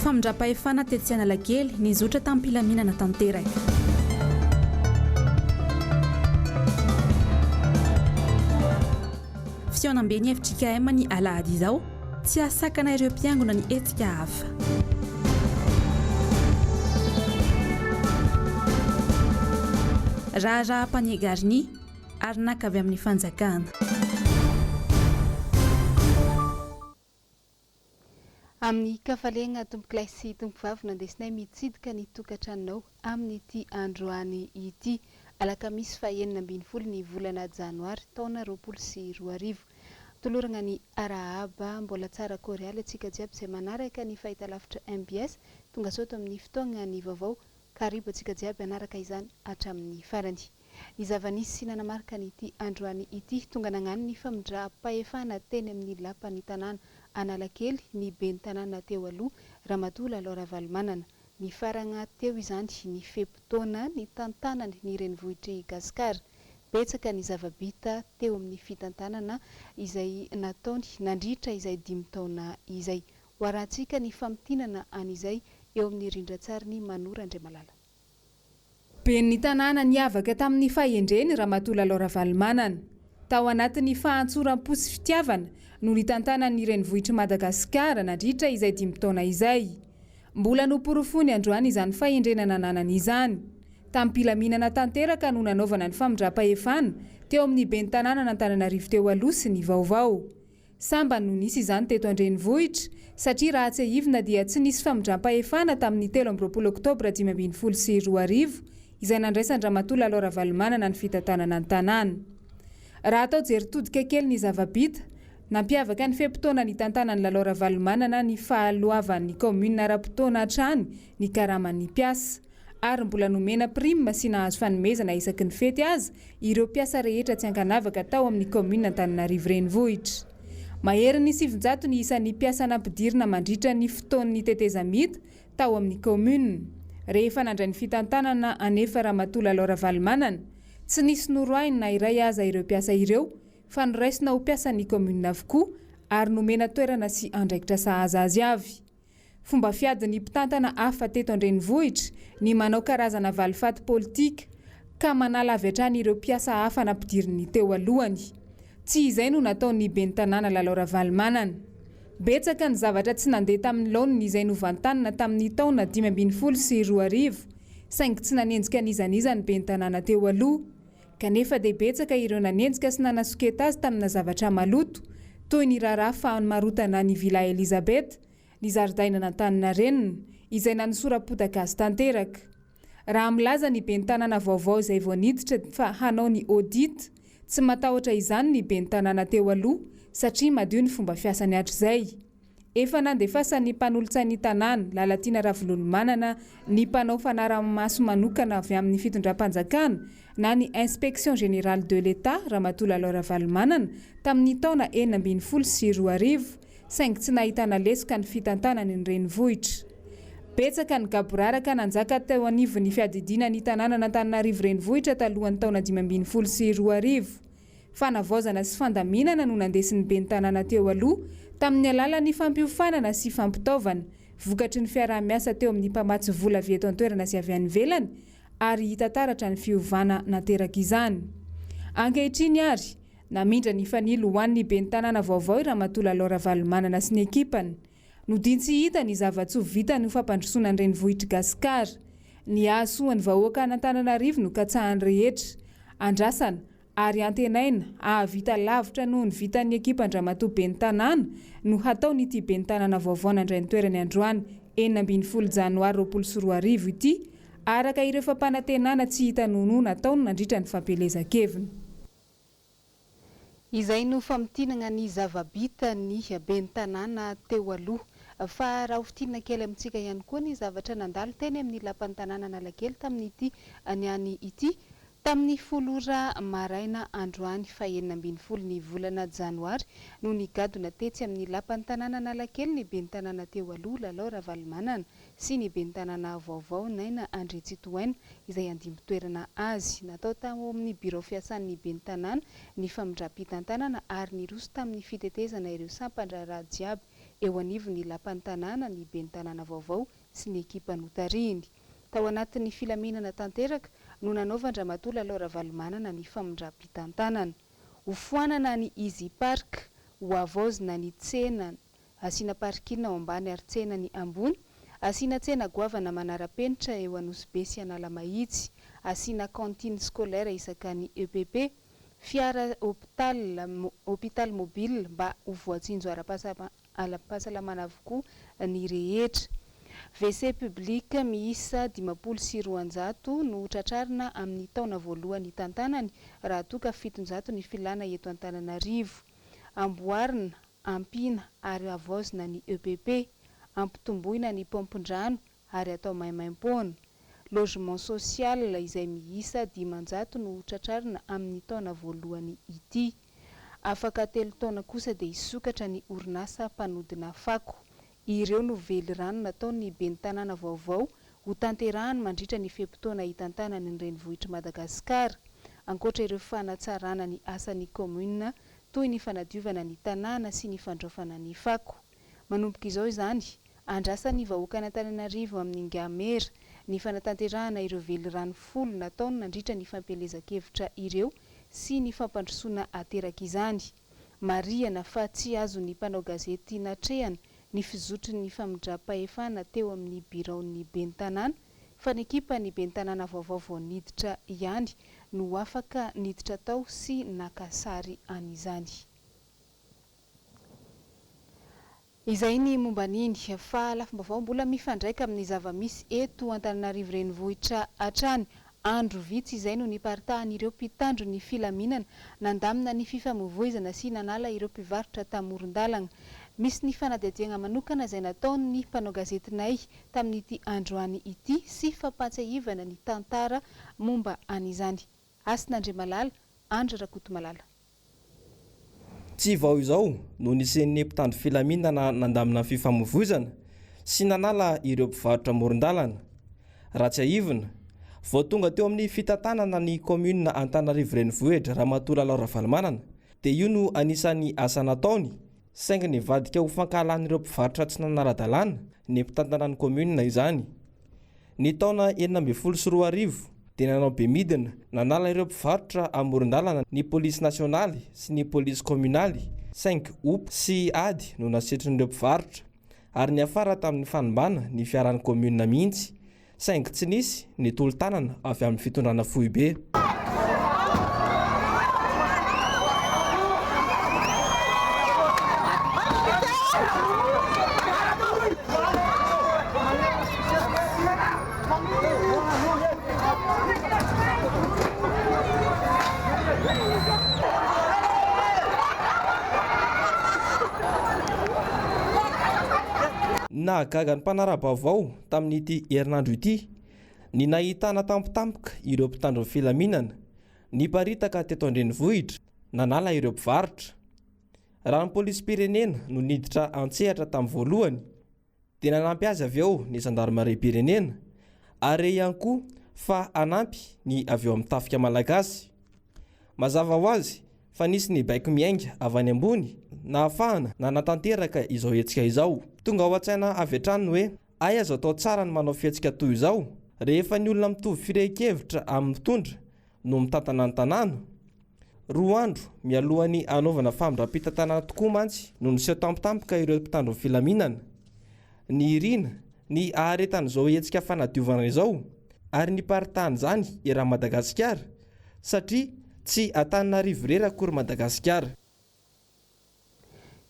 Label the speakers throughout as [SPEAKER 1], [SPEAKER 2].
[SPEAKER 1] Famindram-pahefana tetsy Analakely nizotra tamin'ny mpilaminana tanteraka. Fihaonam-be ny FJKM ny alahady izao tsy asakana ireo mpiangona ny hetsika hafa. Raha mpaniegariny ary nakavy amin'ny fanjakana.
[SPEAKER 2] Amin'ny kafalena tombokilasy sy tombokivavy nandesinay mitsidika ny tokantranonao amin'ity androany ity alakamisy faha 12 ny volana janoary taona 2024. Tolorana ny arahaba mbola tsara korealy atsika jiaby izay manaraka ny fahitalavitra MBS tonga soto amin'ny fotoana ny vaovao karibo atsika jiaby anaraka izany hatramin'ny farany. Ny zava-nisy sy nanamarika nyity androany ity tonga nagnano ny famindram-pahefana teny amin'ny lapan'ny tanàna Analakely ny ben'ny tanàna teo aloha Ramatola Laura Valmanana. Ny faragna teo izany ny fepotona ny tantanany ny renivohitry Gasikara. Betsaka ny zavabita teo amin'ny fitantanana izay nataony nandritra izay 5 taona izay. Hoarantsika ny famtinana an'izay eo amin'ny rindrantsariny Manora Andriamalala.
[SPEAKER 3] Ben'ny tanàna niavaka tamin'ny fahendreny Ramatola Laura Valmanana. Tao anatin'ny fahantsora-posy fitiavana no nitantanan'ny renivohitry Madagasikara nandritra izay 5 taona izay. Mbola noporofony androany izany fahendrenana nanana izany. Tamin'ny mpilaminana tanteraka no nanaovana ny famindram-pahefana teo amin'ny ben'ny tanàna n'Antananarivo teo aloha sy ny Vaovao. Samba no nisy izany teto an-drenivohitra satria raha tsy ahivina dia tsy nisy famindram-pahefana tamin'ny 13 oktobra 2022 izay nandraisan'ny Ramatola Laura Valmanana ny fitantanana ny tanàna. Raha atao jeritodika kely ny zavabita, nampiavaka ny fepotona ny tantanan'ny Laura Valmanana ny fahaloavan'ny commune ara-potoana hatrany ny karaman'ny mpiasa ary mbola nomena prime sy nahazo fanomezana isaky ny fety azy ireo mpiasa rehetra tsy ankanavaka tao amin'ny commune Antananarivo renivohitra. Mahery ny 700 ny isan'ny mpiasa nampidirina mandritra ny fotoan'ny tetezamita tao amin'ny commune. Rehefa nandray ny fitantanana anefa Ramatola Laura Valmanana, tsy nisy noroainy na iray aza ireo mpiasa ireo fa noraisina ho mpiasan'ny commune avokoa ary nomena toerana sy andraikitra sahaza azy avy. Fomba fiadin'ny mpitantana hafa teto an-drenivohitra ny manao karazana valifaty politika ka manala avy hatrany ireo mpiasa hafa nampidiriny teo alohany. Tsy izay no nataon'ny ben'ny tanàna Laura Valmanana. Betsaka ny zavatra tsy nandeha tamin'ny laoniny izay novantanina tamin'ny taona 2022 saingy tsy nanenjika nizanizany ben'ny tanàna teo aloha. Kanefa dia betsaka ireo nanenjika sy nanasoketa azy tamina zavatra maloto toy ny raharaha fahamarotana ny Villa Elizabeth, ny zaridaina Antaninarenina izay nanosora-potaka azy tanteraka. Raha milaza ny ben'ny tanàna vaovao izay vao niditra fa hanao ny audit, tsy matahotra izany ny ben'ny tanàna teo aloha satria madio ny fomba fiasany hatr'izay. Efa nandefasan'ny mpanolotsain'ny tanàna Lalatiana Ravololomanana ny mpanao fanaraha-maso manokana avy amin'ny fitondram-panjakana na ny inspection générale de l'État Ramatola Laura Valmanana tamin'ny taona 2022 saingy tsy nahitana lesoka ny fitantanany ny renivohitra. Betsaka ny gaboraraka nanjaka teo anivon'ny fiadidiana ny tanàna n'Antananarivo renivohitra talohan'ny taona 2022. Fanavaozana sy fandaminana no nandesin'ny ben'ny tanàna teo aloha tamin'ny alalan'ny fampiofanana sy fampitaovana vokatry ny fiaraha-miasa teo amin'ny mpamatsy vola avy eto an-toerana sy avy any ivelany ary hita taratra ny fiovana nateraka izany. Ankehitriny ary namindra ny fanilo ho an'ny ben'ny tanàna vaovao Ramatola Laura Valmanana sy ny ekipany. Nodiny tsy hita ny zava-tsy ho vita ny fampandrosoana ny renivohitra Gasikara. Ny ahasoan'ny vahoaka an'Antananarivo no katsahany rehetra. Andrasana ary antenaina ahavita lavitra noho ny vitan'ny ekipa Ramatoa ben'ny tanàna no hatao n'ity ben'ny tanàna vaovao nandray ny toerany androany 12 janoary 2024 ity araka ireo fampanantenana tsy hita nono nataony nandritra ny fampelezan-keviny.
[SPEAKER 2] Izay no famtinana ny zavabita ny ben'ny tanàna teo aloha. Fa raha hofitinana kely amintsika ihany koa ny zavatra nandalo teny amin'ny lapan'ny tanàna Analakely tamin'ity aniany ity tamin'ny 10 maraina androany fa 12 ny volana janoary no nigadona tetsy amin'ny lapan'ny tanàna Analakely ny ben'ny tanàna teo aloha Laura Valmanana sy ny ben'ny tanàna vaovao Naina Andretsitoaina izay andimby toerana azy. Natao tao amin'ny birao fiasan'ny ben'ny tanàna ny famindram-pitantanana ary niroso tamin'ny fitetezana ireo sampandraraha jiaby eo anivony lapan'ny tanàna ny ben'ny tanàna vaovao sy ny ekipa notariny. Tao anatin'ny filaminana tanteraka no nanaovandramatola Laura Valomanana ny famindram-pitantanana. Hofoanana ny Easy Park, hoavozina ny tsena, asiana parkina ao ambany ary tsena ny ambony, asiana tsena goavana manara-penitra eo Anosy sy Analamahitsy, asiana cantine scolaire isaka ny EPP, fiara hôpital mobile mba ho voatsinjo ara-pahasalamana avokoa ny rehetra. WC public miisa 520 no tratrarina amin'ny taona voalohany tantanany raha toka 700 ny filana eto Antananarivo. Amboarina, ampina ary avozina ny EPP, ampitomboina ny pompon-drano ary atao maimaim-poana. Logement social izay miisa 500 no tratrarina amin'ny taona voalohany ity. Afaka 3 taona kosa dia isokatra ny orinasa mpanodina fako. Ireo no vely rano nataon'ny ben'ny tanàna vaovao ho tanterahany mandritra ny fepotona hitantanany ny renivohitra Madagasikara. Ankoatra ireo fanatsarana ny asan'ny komuna toy ny fanadiovana ny tanàna sy ny fandraofana ny fako. Manomboka izao izany, andrasan'ny vahoaka Antananarivo amin'ny Ngamera ny fanatanterahana ireo vely rano folo nataony nandritra ny fampelezan-kevitra ireo sy ny fampandrosoana ateraka izany. Mariana fa tsy azo ny mpanao gazety natrehana ny fizotry ny famindram-pahefana teo amin'ny biraon'ny ben'ny tanàna fa ny ekipa ny ben'ny tanàna vaovao niditra ihany no afaka niditra tao sy nakasary an'izany. Izay ny momba niny fa lafim-baovao mbola mifandraika amin'ny zava-misy eto Antananarivo renivohitra hatrany. Andro vitsy izay no niparitahan'ireo mpitandro ny filaminana nandamina ny fifamoivoizana sy nanala ireo mpivarotra tamoron-dalana. Misy ny fanadihadiana manokana izay nataon'ny mpanao gazetinay tamin'ity androany ity sy fampatsiahivana ny tantara momba an'izany. Asin'Andriamalala, Andro Rakotomalala.
[SPEAKER 4] Tsy vao izao no nisen'ny mpitandro filaminana nandamina ny fifamoivoizana sy nanala ireo mpivarotra amoron-dalana. Ratsiahivana, vao tonga teo amin'ny fitantanana ny komuna Antananarivo renivohitra Ramatola Laura Valomanana dia io no anisan'ny asa nataony saingy nivadika ho fankalan'ireo mpivarotra tsy nanara-dalàna ny mpitantanan'ny komuna izany. Ny taona 2024 dia nanao be midina nanala ireo mpivarotra amoron-dalana ny polisy nasionaly sy ny polisy komunaly saingy OP sy ady no nasitrin'ireo mpivarotra ary ny afara tamin'ny fanombana ny fiaran'ny komuna mihitsy saingy tsy nisy ny tolo-tanana avy amin'ny fitondrana fohy be. Nahagaga ny mpanara-baovao tamin'ity herinandro ity ny nahitana tampotampoka ireo mpitandro ny filaminana niparitaka teto an-drenivohitra nanala ireo mpivarotra. Raha ny polisy-pirenena no niditra antsehatra tamin'ny voalohany dia nanampy azy avy eo ny zandarmarie-pirenena ary ihany koa fa anampy ny avy eo amin'ny tafika malagasy. Mazava ho azy fa nisy ny baiko miainga avy any ambony nahafahana nanatanteraka izao hetsika izao. Tonga ao an-tsaina avy hatrany hoe ay azo atao tsara ny manao fihetsika toy izao rehefa ny olona mitovy firehekevitra amin'ny mitondra no mitantana ny tanàna. 2 andro mialohan'ny anaovana famindram-pitantanana tokoa mantsy no niseho tampotampoka ireo mpitandro ny filaminana. Ny irina ny aharetan'izao hetsika fanadiovana izao ary niparitahany izany era Madagasikara satria tsy Antananarivo irery akory Madagasikara.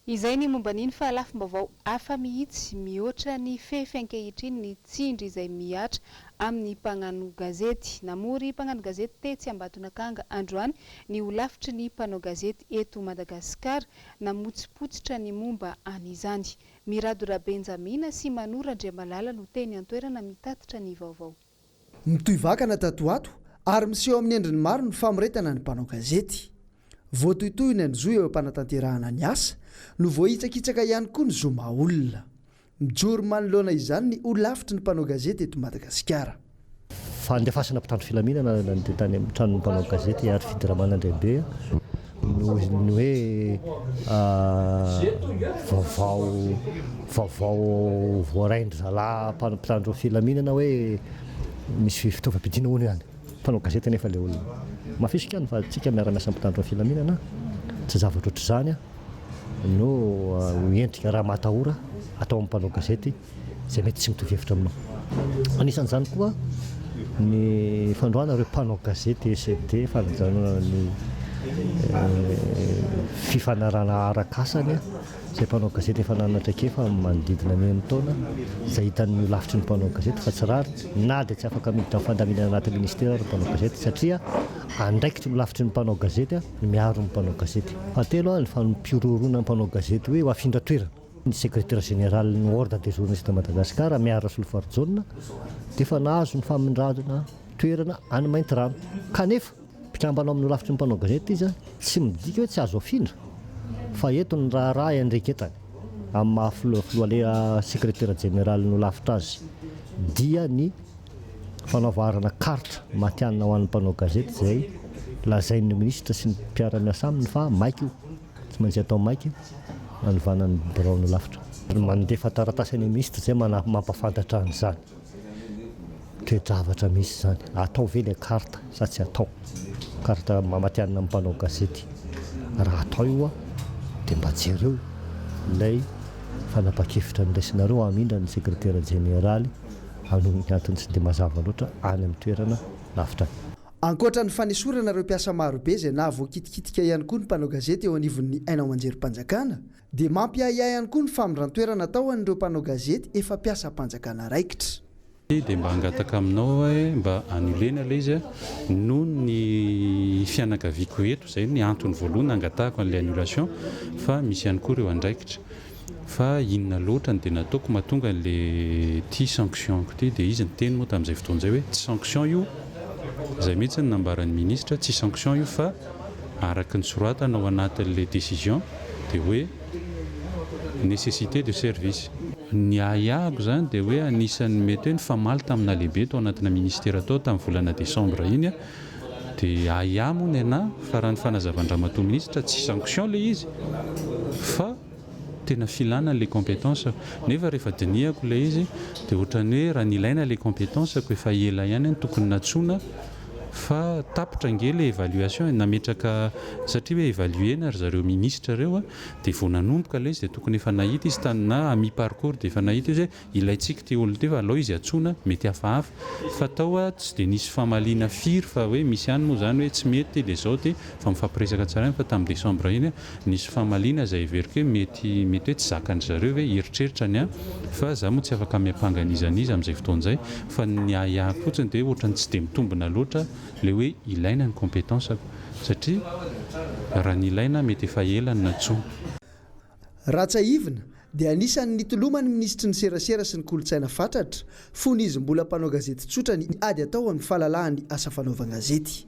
[SPEAKER 2] Izay ny momba niny fa lafim-baovao hafa mihitsy mihoatra ny fefy-ankehitriny ny tsindry izay miatra amin'ny mpagnano gazety. Namory mpagnano gazety Tetsy Ambatonakanga androany ny holafitry ny mpanao gazety eto Madagasikara namotsipotsitra ny momba an'izany. Miradora Benjamina sy Manora Andriamalala no teny an-toerana mitatitra ny vaovao.
[SPEAKER 5] Mitohy vakana tatoato ary miseho amin'ny endriny maro ny famoretana ny mpanao gazety. Voatohitohina ny zo eo am-panatanterahana ny asa no voahitsakitsaka ihany koa ny zoma olona. Mijoro manoloana izany ny olafitry ny mpanao gazety eto Madagasikara.
[SPEAKER 6] Fandefasana mpitandro filaminana nandeha tany amin'ny tranon'ny mpanao gazety ary fidiramana Andriambe ny hoe vaovao voaraindry zalahy mpitandro filaminana hoe misy fitaovam-pidiana hono ihany mpanao gazety nefa le olona mafisika any fa tsika miara-miasa mpitandro filaminana tsy zavatra ohatr'izany no endrika raha matahora atao amin'ny mpanao gazety zay mety tsy mitovy hevitra aminao. Anisan'izany koa ny fandroana ireo mpanao gazety SD fanjanona ny fifanarana arakasany zay mpanao gazety efa nanatrak-efa manodidina 9 taona izay hitan'ny lavitry ny mpanao gazety fa tsy rary na dia tsy afaka miditra fandaminana anaty ministera ny mpanao gazety satria andraikitry ny lavitry ny mpanao gazety ny miaro ny mpanao gazety. Fahatelo ny fanompiororona ny mpanao gazety hoe afindra toerana. Ny secrétaire général ny ordre des journalistes de Madagascar miara Solofarjona dia efa nahazo ny famindradona toerana any Maintirano kanefa mpitambanao amin'ny lavitry ny mpanao gazety izy tsy midika hoe tsy azo afindra fa eto ny raha andreketany amin'ny maha secrétaire général no lavitra azy dia ny fanaovarana carte matianina ho an'ny mpanao gazety izay lazain'ny ministre sy ny mpiara-miasa aminy fa maika io tsy maintsy atao maika anovanan'ny birao no lavitra mandefa taratasy ny ministre izay mampafantatra an'izany toe-javatra misy izany atao ve le carte sa tsy atao carte mamatianina amin'ny mpanao gazety raha atao io dia mba jereo ilay fanapa-kevitra nyraisinareo amindra ny secrétaire généraly anomy antony tsy dia mazava loatra any amin'ny toerana lavitra.
[SPEAKER 5] Ankoatra ny fanesorana ireo mpiasa marobe izay na voakitikitika ihany koa ny mpanao gazety eo anivon'ny ainao manjerim-panjakana dia mampiahiahy ihany koa ny famindran-toerana atao an'ireo mpanao gazety efa mpiasa-panjakana raikitra.
[SPEAKER 7] Dia mba hangataka aminao hoe mba anolena ilay izy noho ny fianakaviako eto izay ny antony voalohany hangatahako an'ilay annulation fa misy ihany koa ireo andraikitra fa inona loatra ny dia nataoko mahatonga an'ilay ty sanction ty dia izy ny teny moa tamin'izay fotoan'izay hoe tsy sanction io izay mihitsy ny nambaran'ny ministre tsy sanction io fa araka ny soratana ao anatin'ilay décision dia hoe nécessité de service. Ny ahako zany dia hoe anisan'ny mety hoe ny famaly tamina lehibe tao anatina ministera tao tamin'ny volana décembre iny dia ahamo ny ana fa raha ny fanazavandramatoa ministre tsy sanction le izy fa tena filana les compétences nefa rehefa dinihako le izy dia ohatrany hoe raha nilaina les compétences ko efa ela ihany tokony natsona fa tapitra nge le évaluation nametraka satria hoe évaluena ry zareo ministre reo dia vao nanomboka le izy dia tokony efa nahita izy tany na ami parcours dia efa nahita izy hoe ilaitsika ty olona ty fa alao izy atsona mety hafahafa fa tao tsy dia nisy famaliana firy fa hoe misy ihany moa zany hoe tsy mety dia zao ty fa mifampiresaka tsara fa tamin'ny décembre iny nisy famaliana izay everiko hoe mety hoe tsy zakany zareo hoe heritreritra ny fa za moa tsy afaka miampanganizana izy amin'izay fotoan'izay fa ny ahako fotsiny dia ohatrany tsy dia mitombina loatra le hoe ilaina ny compétence satria raha ny ilaina mety efa elany natsoa.
[SPEAKER 5] Ratsaivina dia anisan'ny nitolomany ministry ny serasera sy ny kolontsaina fatratra fony izy mbola mpanao gazety tsotra ny ady atao amin'ny fahalalahany asa fanaovan-gazety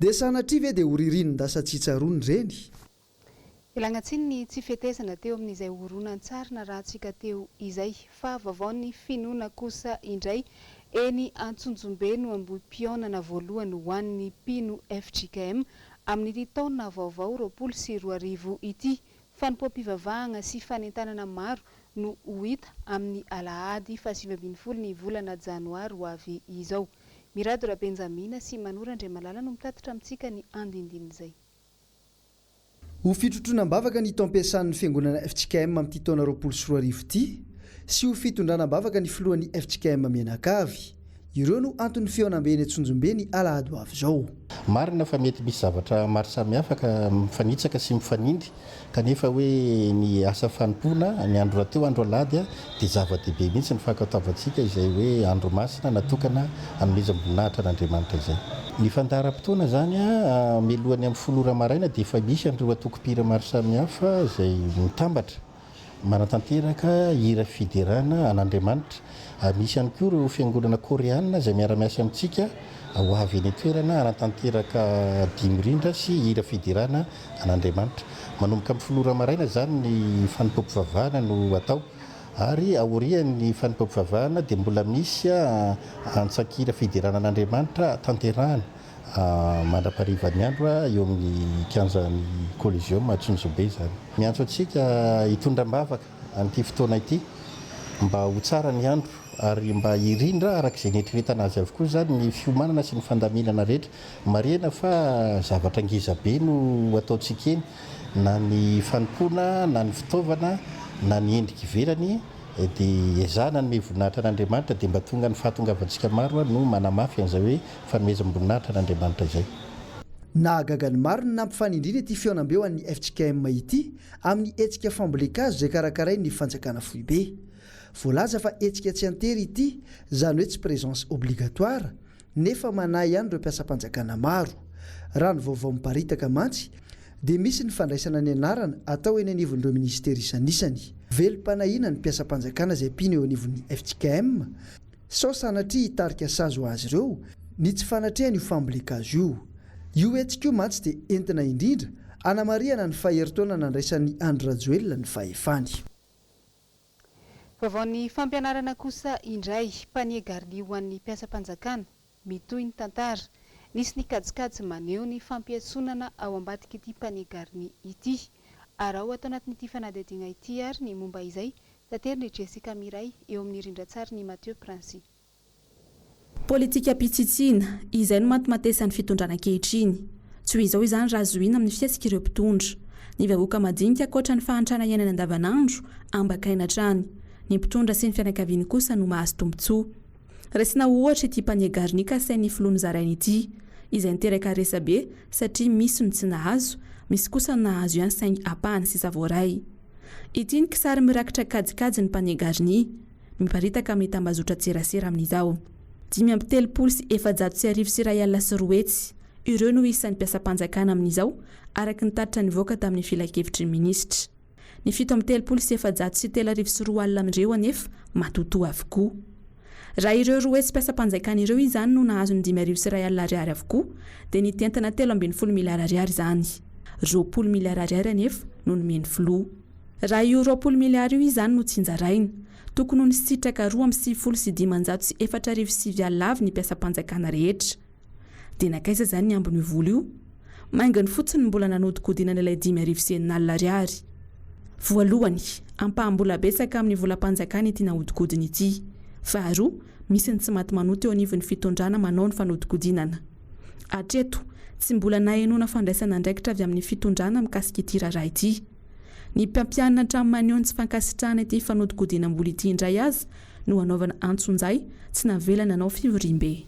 [SPEAKER 5] dia sanatria ve dia horirinindasa-tsitsarony reny.
[SPEAKER 2] Ilagnatsiny ny tsy fetezana teo amin'izay horonan-tsary na rahantsika teo izay fa vaovao ny finoana kosa indray eny Antsonjombe no ambohi-pionana voalohany ho an'ny mpino FJKM amin'ity taona vaovao 2024 ity fanompoam-pivavahana sy fanentanana maro no ho hita amin'ny alahady 7 ny volana janoary ho avy izao. Miradora Benjamina sy Manora Andriamalala no mitatitra amintsika ny andindin'izay.
[SPEAKER 5] Ho fitrotroana-bavaka ny tompiasan'ny fiangonana FJKM amin'ity taona 2024 ity sy ho fitondranam-bavaka ny filohan'ny FJKM Menakavy. Ireo no antony fionambeny Antsonjombe ny alahady ho avy izao.
[SPEAKER 8] Marina fa mety misy zavatra maro samihafa ka mifanitsaka sy mifanindry kanefa hoe ny asa fanompoana ny andro rateo andro alahady dia zava-dehibe mihitsy ny fankataovantsika izay hoe andro masina natokana hanomezam-boninahitra n'Andriamanitra izay. Ny fandaharam-potoana zany melohany amin'ny folora maraina dia efa misy an'ireo atoko-pira maro samihafa izay mitambatra manatanteraka hira fiderana an'Andriamanitra. Misy ihany koa ireo fiangonana koreana izay miara-miasa amintsika ho avy eny toerana anatanteraka dimorindra sy hira fiderana an'Andriamanitra. Manomboka amin'ny folora maraina zany ny fanompoam-pivavahana no atao ary aorian'ny fanompoam-pivavahana dia mbola misy antsakira fiderana an'Andriamanitra tanterahana mandraparivany andro eo amin'ny kianjan'ny collegium Tsonjobe zany. Miantso antsika hitondram-bavaka an'ity fotoana ity mba ho tsara ny andro ary mba hirindra arak'izay netrinetana azy avokoa zany ny fiomanana sy ny fandaminana rehetra. Marihana fa zavatra ngizabe no ataontsika eny, na ny fanompoana na ny fitaovana na ny endrika ivelany dia ezahana ny voninahitra n'Andriamanitra dia mba tonga ny fahatongavantsika maro no manamafy an'izay hoe fanomezam-boninahitra n'Andriamanitra izay.
[SPEAKER 5] Nahagaga ny maro ny nampifanindrina ity fiaonam-beo an'ny FJKM ity amin'ny hetsika fambolekazo izay karakaray ny fanjakana foibe. Voalaza fa hetsika tsy antery ity, izany hoe tsy présence obligatoire, nefa manahy ihany ireo mpiasam-panjakana maro. Raha ny vaovao miparitaka mantsy dia misy ny fandraisana ny anarana atao eny anivon'ireo ministera isan'isany. Velom-panahiana ny mpiasam-panjakana izay mpiana eo anivon'ny FJKM, sao sanatria hitarika sazo azy ireo ny tsy fanatrehany io fambolekazo io. Io hetsika io mantsy dia entina indrindra anamariana ny faheritaona nandraisan'ny Andro Rajoelina ny fahefany.
[SPEAKER 2] Vaovaon'ny fampianarana kosa indray panier garni ho an'ny mpiasam-panjakana mitohy ny tantara. Nisy ny kajikajy maneho ny fampiatsonana ao ambadika ity panier garni ity. Ary ao atao anatin'ity fanadihadiana ity ary ny momba izay tateriny Jessica Miray eo amin'ny rindran-tsary ny Mathieu Princy.
[SPEAKER 1] Politika pitsitsina izay no matimatesany fitondrana ankehitriny. Tsy ho izao izany razoina amin'ny fiasika ireo mpitondra. Ny vahoaka madinika ankoatra ny fahantrana iainana andavanandro ambakaina hatrany. Ny mpitondra sy ny fianakaviany kosa no mahazo tombotsoa. Resina ohatra ity panier garni kasain'ny filoha nozarainy ity, izay niteraka resabe satria misy ny tsy nahazo, misy kosa ny nahazo ihany saingy apahany sisa voaray. Ity ny kisary mirakitra kajikajy ny panier garni, miparitaka amin'ny tambazotra tserasera amin'izao. 5,740 ireo no isan'ny mpiasam-panjakana amin'izao araka ny taritra nivoaka tamin'ny filakevitry ny minisitra. Ny 7,730 amin'ireo anefa matotoa avokoa. Raha ireo roa hetsy mpiasam-panjakana ireo izany no nahazo ny 5,100 ariary avokoa dia ny tentana 3,40 miliara ariary izany. 20 miliara ariary anefa no nomeny filoha. Raha io 20 miliara io izany no tsinjaraina, tokony ny sitraka 2,747 avy ny mpiasam-panjakana rehetra. Dia nakaiza izany ny ambiny vola io? Maingany fotsiny mbola nanodikodinana ilay 5,100 ariary. Voalohany, ampahambola betsaka amin'ny volam-panjakana ity naodikodina ity. Faharoa, misy ny tsy maty manoto eo anivon'ny fitondrana manao ny fanodikodinana. Hatreto, tsy mbola nahenoana fandraisana andraikitra avy amin'ny fitondrana mikasika ity raharaha ity. Ny mpampianana hatramin'ny maneho ny tsy fankasitrahana ity fanodikodinam-bola ity indray azy no hanaovana antsonjay tsy navelana nanao fivoriam-be.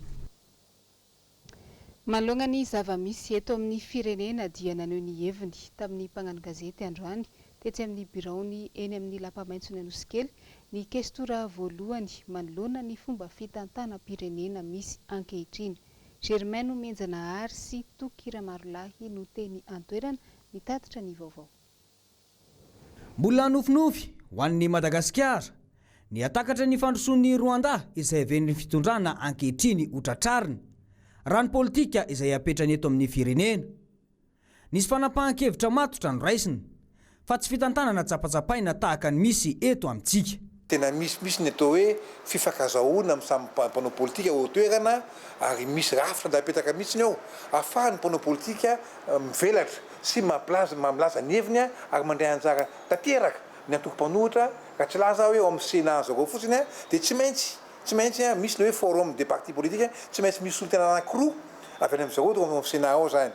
[SPEAKER 2] Manoloana ny zava-misy eto amin'ny firenena dia naneho ny heviny tamin'ny mpagnano gazety androany tetsy amin'ny biraony eny amin'ny lapamaitso ny Anosikely ny kestora voalohany manoloana ny fomba fitantanam-pirenena misy ankehitriny. Germain no menjanahary sy Tokira Marolahy no teny antoerana nitatitra ny vaovao.
[SPEAKER 9] Mbola nofinofy ho an'ny Madagasikara ny atakatra ny fandrosoan'ny Rwanda izay aven'ny fitondrana ankehitriny hotratrariny raha ny politika izay apetrany eto amin'ny firenena. Nisy fanapahan-kevitra matotra noraisiny fa tsy fitantanana tsapatsapaina tahaka ny misy eto amintsika.
[SPEAKER 10] Tena misy ny atao hoe fifakazahoana amin'ny samy mpanao politika ao toerana ary misy rafitra ndapetaka mihitsiny ao ahafahan'ny mpanao politika mivelatra sy mamlaza ny heviny ary mandray anjara tanteraka ny antoko-mpanohitra ka tsy laza hoe ao amin'ny Sénat zao fotsiny dia tsy maintsy misy le hoe forum des partis politiques tsy maintsy misy olona tena anankiroa avy any amin'izao ao amin'ny Sénat ao zany.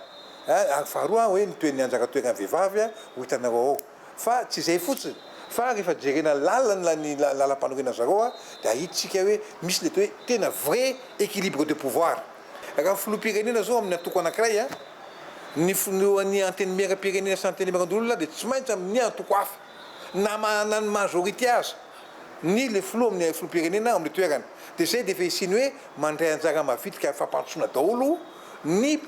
[SPEAKER 10] Ary faharoa hoe nitoen'ny anjara toerana vehivavy ho hitanareo ao. Fa tsy izay fotsiny fa rehefa jerena lalana ny lalam-panorena zareo dia ahitsika hoe misy le hoe tena vrai équilibre de pouvoir. Raha filoham-pirenena zao amin'ny antoko anankiray ny anteny maire-pirenena sy anteny maire-ndolona dia tsy maintsy amin'ny antoko hafa na manana ny majorité azy ny le filoha amin'ny filoham-pirenena amin'ny toerana. Dia izay dia efa isiny hoe mandray anjara mavitrika fampandrosoana daholo ny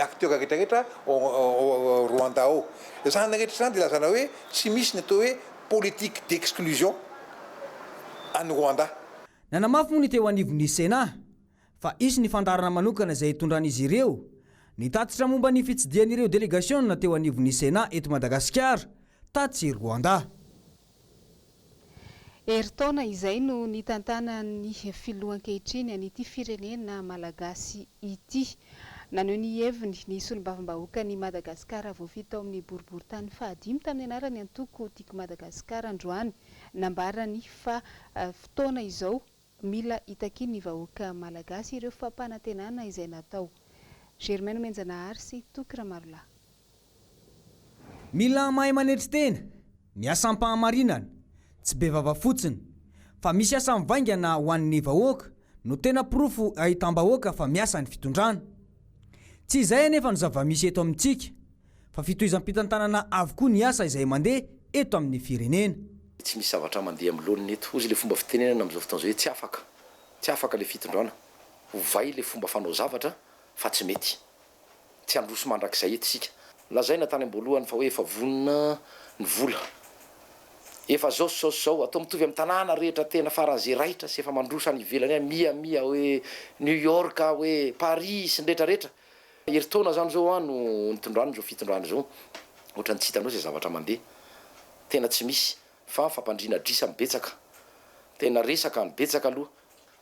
[SPEAKER 10] acteur rehetrarehetra Rwanda ao. Izany rehetra izany dia lazana hoe tsy misy ny atao hoe politique d'exclusion any Rwanda.
[SPEAKER 9] Nanamafy moa ny teo anivon'ny Sénat fa isy ny fandarana manokana izay hitondran'izy ireo nitatitra momba ny fitsidihan'ireo délégation teo anivon'ny Sénat eto Madagasikara tatsy Rwanda.
[SPEAKER 2] Eritaona izay no nitantana ny filoha ankehitriny an'ity firenena malagasy ity. naneho ny heviny ny solombavam-bahoaka ny Madagasikara voafito tao amin'ny boriboritany fahadimy tamin'ny anarany antoko tiako Madagasikara androany nambarany fa fotoana izao mila itakiny ny vahoaka malagasy ireo fampanantenana izay natao. Germaine Menjanahary sy Tokra Marla.
[SPEAKER 9] Mila mahay manetry tena, miasa ampahamarinana, tsy be vava fotsiny, fa misy asa mivaingana ho an'ny vahoaka no tena profo ahitam-bahoaka fa miasa ny fitondrana. Tsy izay anefa no zava-misy eto amintsika, fa fitoizam-pitantanana avokoa ny asa izay mandeha eto amin'ny firenena.
[SPEAKER 11] Tsy misy zavatra mandeha amin'olona eto, ozy le fomba fitenenana amin'izao fotoana izao tsy afaka le fitondrana. Hovay le fomba fanao zavatra fa tsy mety. Tsy androso mandrakizay eto isika. Lazaina tany am-boalohany fa hoe efa vonona ny vola. Efa zao atao mitovy amin'ny tanàna rehetra tena faran'izay raitra sy efa mandroso any ivelany mia hoe New York, hoe Paris sy ny rehetrarehetra. Heritaona zany zao no nitondrana zao fitondrana zao. Ohatrany tsy hitanao izay zavatra mandeha. Tena tsy misy fa fampandriana drisa mibetsaka. Tena resaka ny betsaka aloha.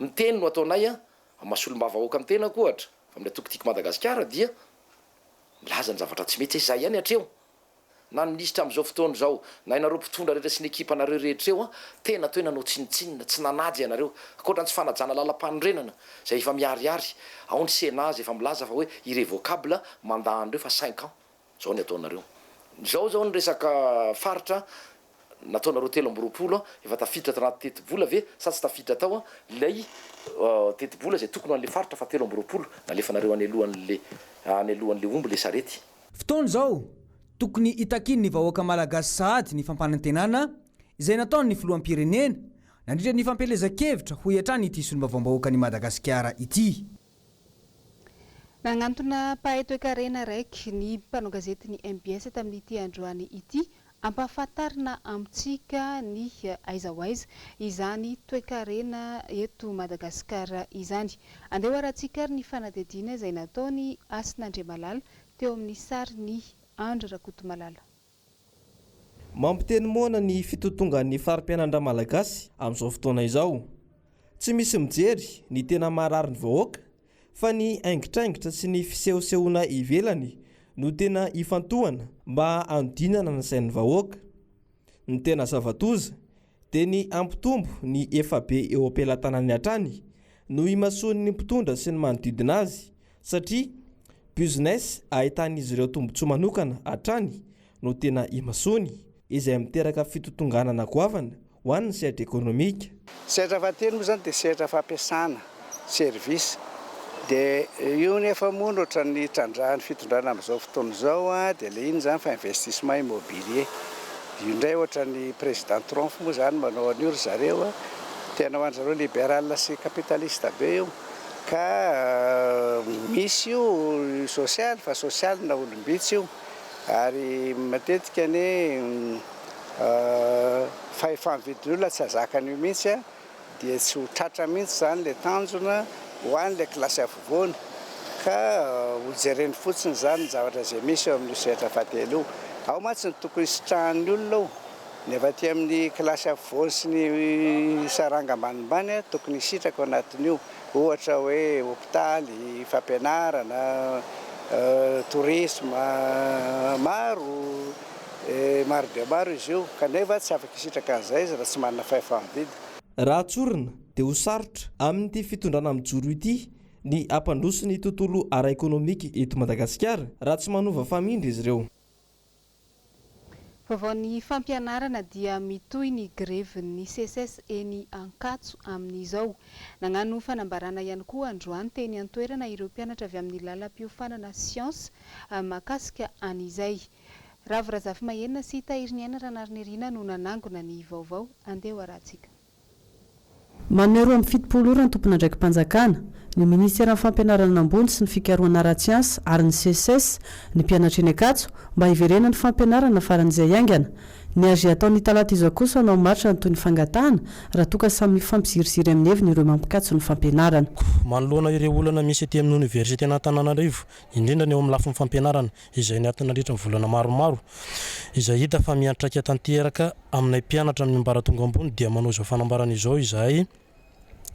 [SPEAKER 11] Miteny no ataonay masolombavahoaka amin'ny tena koa ohatra. Fa amin'ny atoko tiako Madagasikara dia milaza ny zavatra tsy mety izay ihany hatreo. Na ny ministra amin'izao fotoana izao, na ianareo mpitondra rehetra sy ny ekipanareo rehetreo tena toe nanao tsinitsinina, tsy nanajy ianareo. Akoatran'ny tsy fanajana lalam-panorenana izay efa miarihary. Ao ny Sénat izay efa milaza fa hoe irrévocable mandat andreo fa 5 ans. Zao ny ataonareo. Zao ny resaka faritra nataonareo 3 efa tafiditra tanaty teti-bola ve sa tsy tafiditra tao ilay teti-bola izay tokony an'le faritra fa 3 nalefanareo any alohan'le omby le sarety.
[SPEAKER 9] Fotoana zao tokony itakiny ny vahoaka malagasy sahady ny fampanantenana izay nataony ny filoham-pirenena nandritra ny fampelezan-kevitra ho hiatrany ity solombavam-bahoaka ny Madagasikara ity.
[SPEAKER 2] Nagnantona pahay toe-karena raiky ny mpanao gazety ny MBS tamin'ity androany ity ampahafantarina amintsika ny aiza ho aiza izany toe-karena eto Madagasikara izany. Andeha arahantsika ary ny fanadihadiana izay nataony Asin'Andriamalala teo amin'ny sary ny Andro Rakotomalala.
[SPEAKER 4] Mampiteny moana ny fitotongan'ny farim-pianandra malagasy amin'izao fotoana izao. Tsy misy mijery ny tena marary ny vahoaka fa ny aingitraingitra sy ny fisehosehoana ivelany no tena ifantohana mba andinana ny sain'ny vahoaka. Ny tena zavatoza dia ny ampitombo ny efa be eo am-pelantanany hatrany no imasony mpitondra sy ny manodidina azy satria business ahitan'izy ireo tombotsoa manokana hatrany no tena imasony izay miteraka fitotonganana goavana ho an'ny sehatra ekonomika.
[SPEAKER 12] Sehatra fahatelo moa zany dia sehatra fampiasana service dia io nefa moa ohatra ny trandrahan'ny fitondrana amin'izao fotoana izao dia le iny zany fa investissement immobilier. Io indray ohatra ny président Trump moa zany manao an'io ry zareo tena ho an'zareo libéral sy capitaliste be io ka misy io social fa social na olombitsy io ary matetika ny fahefa-mividin'olona tsy azakan'io mihitsy dia tsy ho tratra mihitsy zany le tanjona ho an'le klasy afovoany ka ho jereny fotsiny zany ny zavatra izay misy eo amin'io sehatra fahatelo io. Ao mantsy ny tokony sitrahan'ny olona io nefa aty amin'ny klasy afovoany sy ny saranga ambanimbany tokony sitraka ao anatin'io. Ohatra hoe hôpitaly, fampianarana, tourisme, maro dia maro izy io kanefa tsy afaka isitraka an'izay izy raha tsy manana fahefa-mividy.
[SPEAKER 4] Raha tsorina dia ho sarotra amin'ity fitondrana mijoro ity ny ampandroso ny tontolo ara-ekonomika eto Madagasikara raha tsy manova famindra izy ireo.
[SPEAKER 2] Vaovao ny fampianarana dia mitohy ny greven'ny CSS eny Ankatso amin'izao. Nagnano fanambarana ihany koa androany teny an-toerana ireo mpianatra avy amin'ny lalam-piofanana siansa mahakasika an'izay. Ravorazafy Mahenina sy Tahiriniaina Ranariniarina no nanangona ny vaovao andeha arahantsika.
[SPEAKER 13] Manero amin'ny fitopolo ora ny tompona ndraiky mpanjakana ny ministera ny fampianarana ambony sy ny fikaroana ara-tsiansa ary ny CSS ny mpianatra eny Ankatso mba hiverena ny fampianarana faran'izay haingana. Ny azy ataon'ny talata izo kosa anao maritra ny toy ny fangatahana raha toka samy fampiziroziry amin'ny heviny ireo mampikatso ny fampianarana.
[SPEAKER 14] Manoloana ireo olana misy aty amin'ny université n'Antananarivo indrindra ny eo amin'ny lafiny fampianarana izay niatina nandritra ny volana maromaro izay hita fa miantraika tanteraka aminay mpianatra amin'ny ambaratonga ambony dia manao izao fanambarana izao izay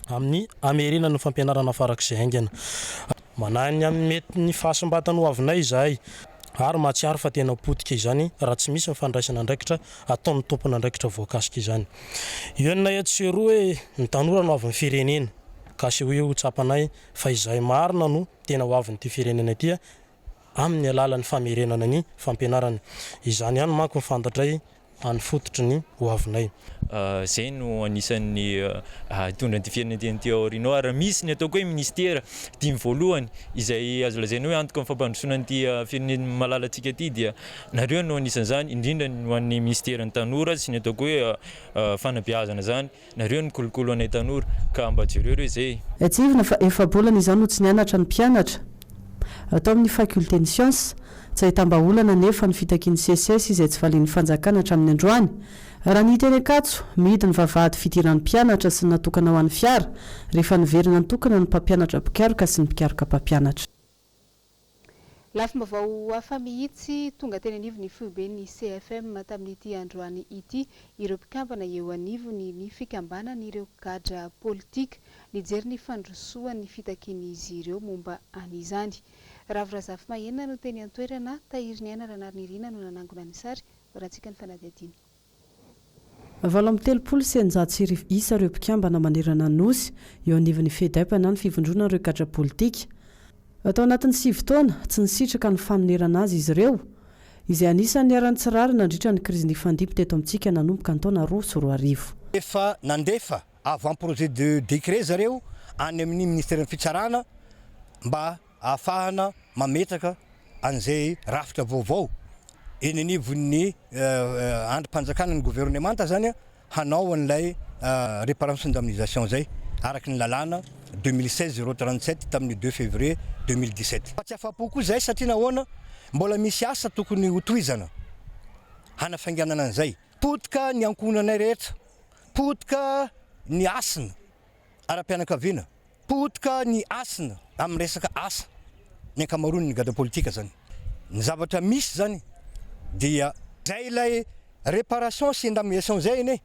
[SPEAKER 14] amin'ny amerina ny fampianarana farak'izay haingana. manany amin'ny mety ny fahasambatany ho avinay izahay ary mahatsiaro fa tena potika izany raha tsy misy mifandraisana andraikitra ataon'ny tompona andraikitra voakasika izany io ny nahetseroa hoe ny tanora no avin'ny firenena ka sy hoe ho tsapanay fa izahay marina no tena ho avin'ity firenena ity amin'ny alalan'ny famerenana ny fampianarana izany ihany manko ny fantatray any fototry ny ho avinay
[SPEAKER 15] zay no anisan'ny hitondra ny firenenty aorino ary misy ny ataoko hoe ministera dimy voalohany izay azo lazaina hoe antoka amin'ny fampandrosoana an'ity firenena malalantsika ity dia nareo no anisan'izany indrindra ho an'ny ministera ny tanora sy ny ataoko hoe fanabeazana zany nareo ny kolokolo anay tanora ka mba jereo reo zay
[SPEAKER 13] tsivina fa efa-bolana izany no tsy nianatra ny mpianatra atao amin'ny faculté ny science tsy ahita-mbaolana nefa ny fitakiany CSS izay tsy valian'ny fanjakana hatramin'ny androany raha ny teny akatso mihidy ny vavahady fidiran'ny mpianatra sy ny natokana ho an'ny fiara rehefa niverina nitokana ny mpampianatra mpikaroka sy ny mpikaroka mpampianatra
[SPEAKER 2] lafim-baovao hafa mihitsy tonga teny anivo ny foiben'ny CFM tamin'ity androany ity ireo mpikambana eo anivony ny fikambanany ireo gadra politika nijery ny fandrosoan'ny fitakin'izy ireo momba an'izany Ravrazafy Mahenina no teny an-toerana tahiry ny anarana Nirina no nanangona ny sary rahantsika ny fanadihadiana.
[SPEAKER 13] Valo amin'ny telopolo sy eninjato sy arivo isa ireo mpikambana manerana ny nosy eo anivon'ny fedaipana ny fivondrona ireo gadra politika. Atao anatin'ny 7 taona tsy nisitraka ny famonerana azy izy ireo izay anisan'ny aran-tsirary nandritra ny krizin'ny fandimby teto amintsika nanomboka ny taona 2 sy 4 arivo.
[SPEAKER 16] Efa nandefa avant projet de décret zareo any amin'ny ministère ny fitsarana mba ahafahana mametraka an'izay rafitra vaovao eny anivon'ny androm-panjakana ny gouvernemanta zany hanao an'ilay réparation d'indemnisation zay araky ny lalàna 2016-037 tamin'ny 2 février 2017. Fa tsy afa-po koa zay satria nahoana mbola misy asa tokony hotohizana hanafainganana an'izay. Potika ny ankonanay rehetra, potika ny asina ara-pianakaviana, potika ny asina amin'ny resaka asa ny ankamaroany ny gadra politika zany. Ny zavatra misy zany dia zay ilay réparation sy indemnisation zay ene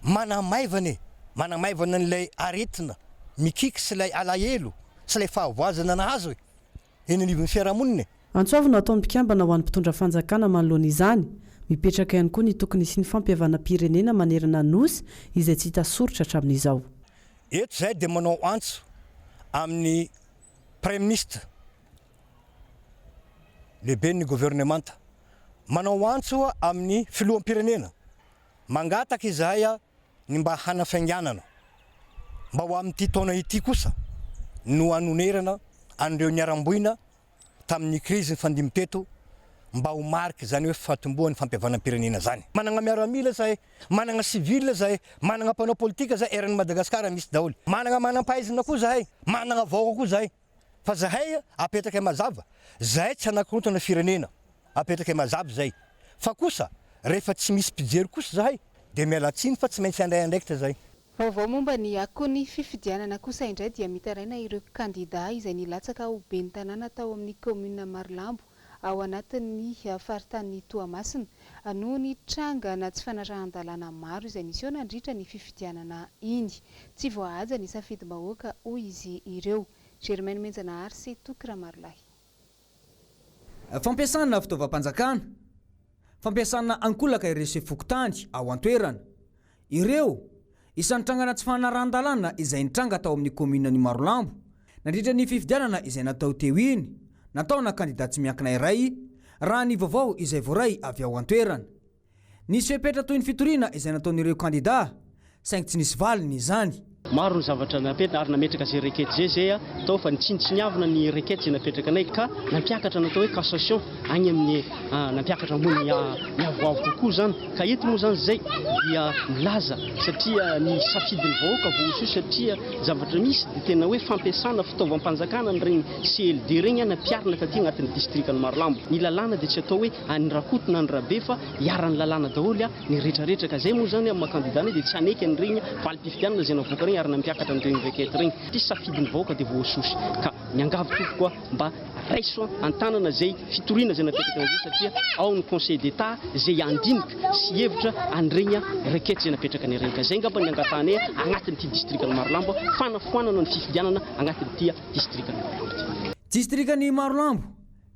[SPEAKER 16] manamaivana n'ilay aretina mikiky sy ilay alahelo sy ilay fahavoazana nazy hoe eny anivon'ny fiarahamonina.
[SPEAKER 13] Antsoavina ataon'ny mpikambana ho an'ny mpitondra fanjakana manoloana izany mipetraka ihany koa ny tokony sy ny fampihavanam-pirenena manerana nosy izay tsy hita soritra hatramin'izao.
[SPEAKER 16] Eto zay dia manao antso amin'ny premier ministre lehibe ny gouvernemanta, manao antso amin'ny filoham-pirenena mangataka izahay ny mba hanafainganana mba ho amin'ity taona ity kosa no anonerana an'ireo niaramboina tamin'ny crise ny fandimby teto mba ho mariky zany hoe fahatombohan'ny fampihavanam-pirenena zany. Managna miaramila zahay, managna civil zahay, managna mpanao politika zahay, eran'ny Madagasikara misy daholo. Managna manam-pahaizana koa zahay, managna vahoaka koa zahay. Fa zahay apetraka mazava, zahay tsy anankorontana firenena, apetraka mazava zahay. Fa kosa rehefa tsy misy mpijery kosa zahay dia miala tsiny fa tsy maintsy andray andraikitra zahay.
[SPEAKER 2] Vaovao momba ny akony fifidianana kosa indray dia mitaraina ireo kandida izay nilatsaka ho ben'ny tanàna tao amin'ny commune Marilambo ao anatin'ny faritany Toamasina noho ny tranga tsy fanarahan-dalàna maro izay nisy eo nandritra ny fifidianana iny. Tsy voahaja ny safidy-bahoaka hoy izy ireo. Germaine Menjanahary sy Tokra Marlahy.
[SPEAKER 9] Fampiasana fitaovam-panjakana, fampiasana ankolaka ireo sy fokotany ao an-toerana. Ireo isan'ny trangana tsy fanarahan-dalàna izay nitranga tao amin'ny commune ny Marilambo nandritra ny fifidianana izay natao teo iny, nataona kandida tsy miankina iray raha ny vaovao izay voaray avy ao an-toerana. Nisy fepetra toy ny fitoriana izay nataon'ireo kandida saingy tsy nisy valiny izany.
[SPEAKER 17] Maro ny zavatra napetraka ary nametraka zay rekety zay atao fa nitsiniavina ny rekety zay napetraka anay ka nampiakatra natao hoe cassation agny amin'ny nampiakatra ambony miavoavo kokoa zany ka eto moa zany zay dia milaza satria ny safidiny vahoaka voso satria zavatra misy dia tena hoe fampiasana fitaovam-panjakana regny CLD regny nampiarina taty agnatin'ny district ny Marilambo. Ny lalàna dia tsy atao hoe any rakotona ny rabe fa hiaran'ny lalàna daholo ny rehetrarehetra ka zay moa zany amin'ny makandidana dia tsy aneky ny regny valim-pifidianana zay navoaka regny ary nampiakatra ny regny rekety regny ty safidiny vahoaka dia voasosy ka miangavy tokoa mba raiso an-tanana zay fitoriana zay napetraka an'izay satria ao ny conseil d'état zay andinika sy hevitra andregna requête zay napetraka ny renka zay ngamba ny angatany agnatin'ity districtny Marolambo fanafoanana ny fifidianana agnatin'ity districtny Marolambo.
[SPEAKER 9] Distrikany Marolambo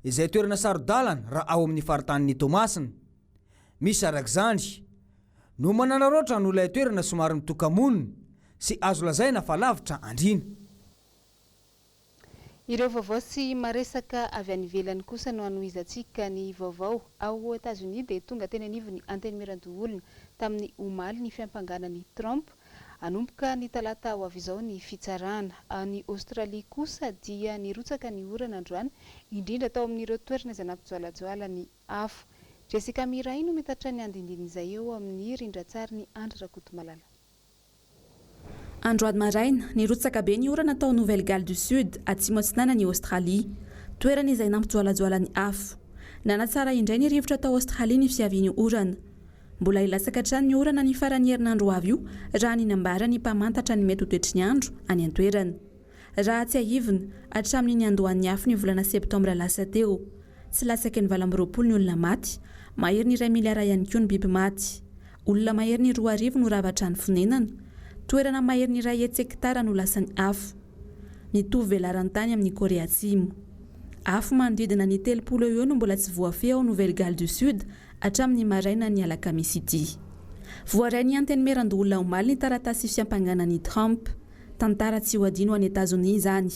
[SPEAKER 9] izay toerana sarodalana raha ao amin'ny faritany Tomasina. Misy arak'izany no mananaroatra n'olay toerana somary mitokamonina sy azo lazaina fa lavitra andrina.
[SPEAKER 2] Ireo vaovao sy maresaka avy any ivelany kosa no anoizantsika ny vaovao ao États-Unis dia tonga teny anivony anteny mirandoolona tamin'ny omaly ny fiampanganany Trump anomboka ny talata ho avy izao ny fitsarana. Any Australie kosa dia nirotsaka ny orana androany indrindra tao amin'ireo toerana izay nampijoalajoala ny afo. Jessica Mirai no mitatra ny andindin'izay eo amin'ny rindratsary ny Andry Rakotomalala.
[SPEAKER 1] Androany maraina nirotsaka be ny orana tao Nouvelle-Galles du Sud atsimo atsinanany Australie, toerana izay nampijoalajoala ny afo. Nanatsara indray ny rivotra tao Australie ny fiaviany orana. Mbola ilasaka hatrany ny orana ny farany herinandro avy io raha ny nambarany mpamantatra ny mety ho toetry ny andro any an-toerana. Raha tsy ahivina hatramin'ny andohan'ny afo ny volana septambra lasa teo. Tsy lasaka ny 24 ny olona maty, mahery ny 2 miliara ihany koa ny biby maty. Olona mahery ny 2 arivo no ravatra ny fonenana. Toerana mahery ny 2 hektara no lasany afo. Mitovy velaran-tany amin'ny Korea Atsimo. Afo manodidina ny 30 eo no mbola tsy voafehy ao Nouvelle-Galles du Sud hatramin'ny maraina ny Alakamisy ity. Voaray ny anteny mirandoolona omaly ny taratasy fiampanganany Trump. Tantara tsy ho adino any États-Unis izany.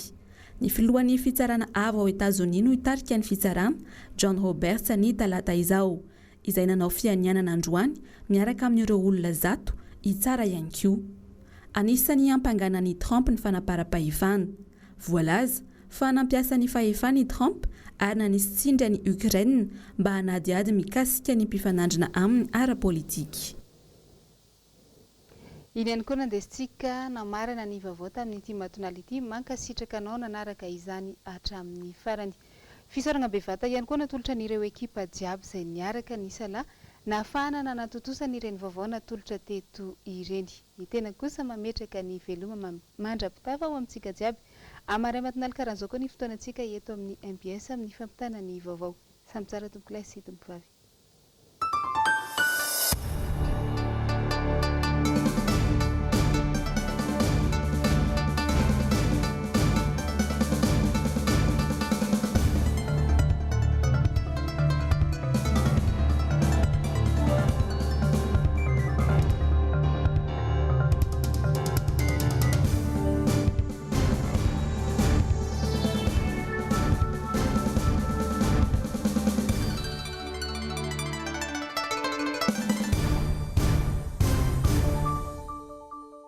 [SPEAKER 1] Ny filohan'ny fitsarana avo ao États-Unis no hitarika ny fitsarana John Roberts ny talata izao, izay nanao fianianana androany miaraka amin'ireo olona zato hitsara ihany koa. Anisan'ny ampanganany Trump ny fanaparam-pahefana. Voalaza fa nampiasa ny fahefany Trump ary nanisy tsindry ny Ukraine mba hanadiady mikasika ny mpifanandrina aminy ara-politika.
[SPEAKER 2] Iny ihany koa nandesitsika namarana ny vaovao tamin'ity matonala ity mankasitraka anao nanaraka izany hatramin'ny farany. Fisaorana bevata ihany koa natolotra n'ireo ekipa jiaby izay niaraka ny sala nahafahana nanatontosana ireny vaovao natolotra teto ireny. Ny tena kosa mametraka ny veloma mandrapitava ao amintsika jiaby. Amaray matinala karan'izao koa ny fotoanantsika eto amin'ny MBS amin'ny fampitana ny vaovao. Samy tsara tompo lay sy tompo vavy.